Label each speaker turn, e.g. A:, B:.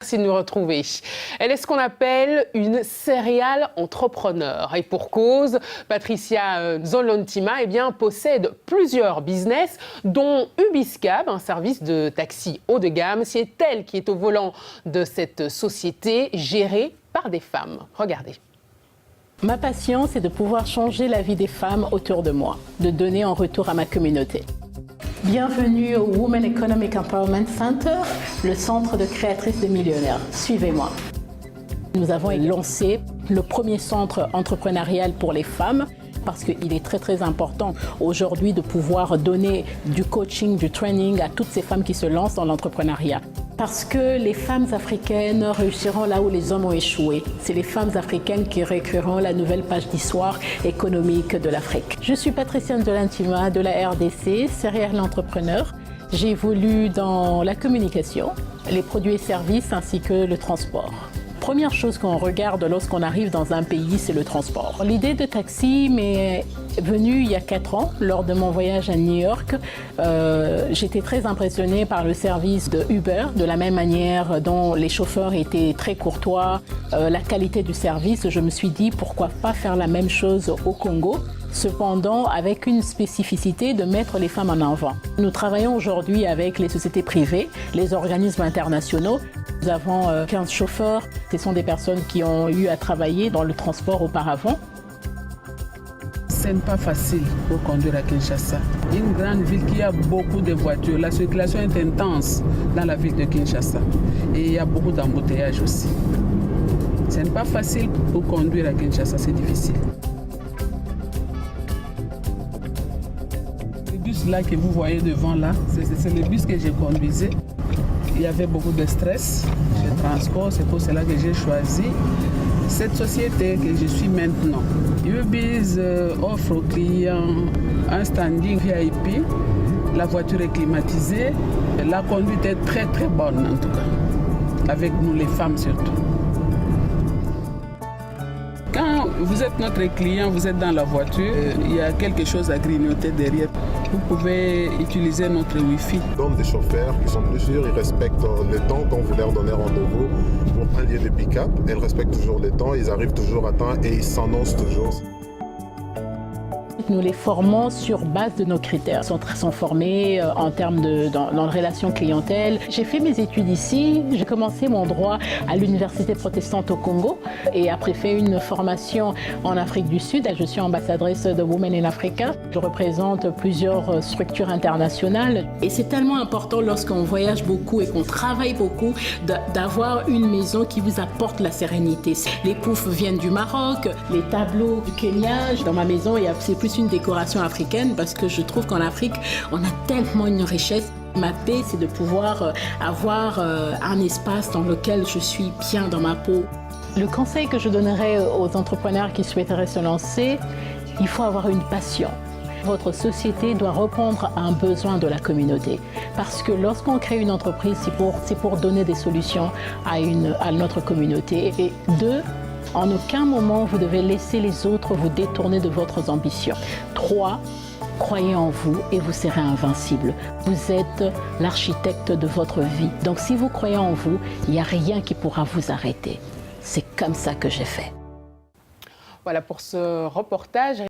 A: Merci de nous retrouver. Elle est ce qu'on appelle une serial entrepreneur. Et pour cause, Patricia Nzolontima possède plusieurs business, dont Ubiscab, un service de taxi haut de gamme. C'est elle qui est au volant de cette société gérée par des femmes. Regardez.
B: Ma passion, c'est de pouvoir changer la vie des femmes autour de moi, de donner en retour à ma communauté. Bienvenue au Women Economic Empowerment Center, le centre de créatrices de millionnaires. Suivez-moi. Nous avons lancé le premier centre entrepreneurial pour les femmes parce qu'il est très important aujourd'hui de pouvoir donner du coaching, du training à toutes ces femmes qui se lancent dans l'entrepreneuriat. Parce que les femmes africaines réussiront là où les hommes ont échoué. C'est les femmes africaines qui réécriront la nouvelle page d'histoire économique de l'Afrique. Je suis Patricia Nzolontima de la RDC, serial entrepreneur. J'ai évolué dans la communication, les produits et services ainsi que le transport. Première chose qu'on regarde lorsqu'on arrive dans un pays, c'est le transport. L'idée de taxi m'est venue il y a 4 ans, lors de mon voyage à New York. J'étais très impressionnée par le service de Uber, de la même manière dont les chauffeurs étaient très courtois, la qualité du service. Je me suis dit, pourquoi pas faire la même chose au Congo ? Cependant, avec une spécificité de mettre les femmes en avant. Nous travaillons aujourd'hui avec les sociétés privées, les organismes internationaux. Nous avons 15 chauffeurs. Ce sont des personnes qui ont eu à travailler dans le transport auparavant.
C: Ce n'est pas facile pour conduire à Kinshasa. Une grande ville qui a beaucoup de voitures. La circulation est intense dans la ville de Kinshasa. Et il y a beaucoup d'embouteillages aussi. Ce n'est pas facile pour conduire à Kinshasa, c'est difficile. Le bus là que vous voyez devant là, c'est le bus que j'ai conduisais. Il y avait beaucoup de stress, de transport, c'est pour cela que j'ai choisi cette société que je suis maintenant. Ubiz offre aux clients un standing VIP, la voiture est climatisée, la conduite est très bonne en tout cas, avec nous les femmes surtout. Quand vous êtes notre client, vous êtes dans la voiture, il y a quelque chose à grignoter derrière. Vous pouvez utiliser notre Wi-Fi.
D: Des chauffeurs qui sont mesures, ils respectent le temps quand vous leur donnez rendez-vous pour un lieu de pick-up. Ils respectent toujours le temps, ils arrivent toujours à temps et ils s'annoncent toujours.
B: Nous les formons sur base de nos critères. Ils sont formés en termes dans la relation clientèle. J'ai fait mes études ici. J'ai commencé mon droit à l'Université protestante au Congo et après fait une formation en Afrique du Sud. Je suis ambassadrice de Women in Africa. Je représente plusieurs structures internationales. Et c'est tellement important lorsqu'on voyage beaucoup et qu'on travaille beaucoup d'avoir une maison qui vous apporte la sérénité. Les poufs viennent du Maroc, les tableaux du Kenya. Dans ma maison, c'est plus une décoration africaine parce que je trouve qu'en Afrique, on a tellement une richesse. Ma paix, c'est de pouvoir avoir un espace dans lequel je suis bien dans ma peau. Le conseil que je donnerais aux entrepreneurs qui souhaiteraient se lancer, il faut avoir une passion. Votre société doit répondre à un besoin de la communauté. Parce que lorsqu'on crée une entreprise, c'est pour donner des solutions à notre communauté. Et 2, en aucun moment, vous devez laisser les autres vous détourner de votre ambition. 3, croyez en vous et vous serez invincible. Vous êtes l'architecte de votre vie. Donc si vous croyez en vous, il n'y a rien qui pourra vous arrêter. C'est comme ça que j'ai fait.
A: Voilà pour ce reportage.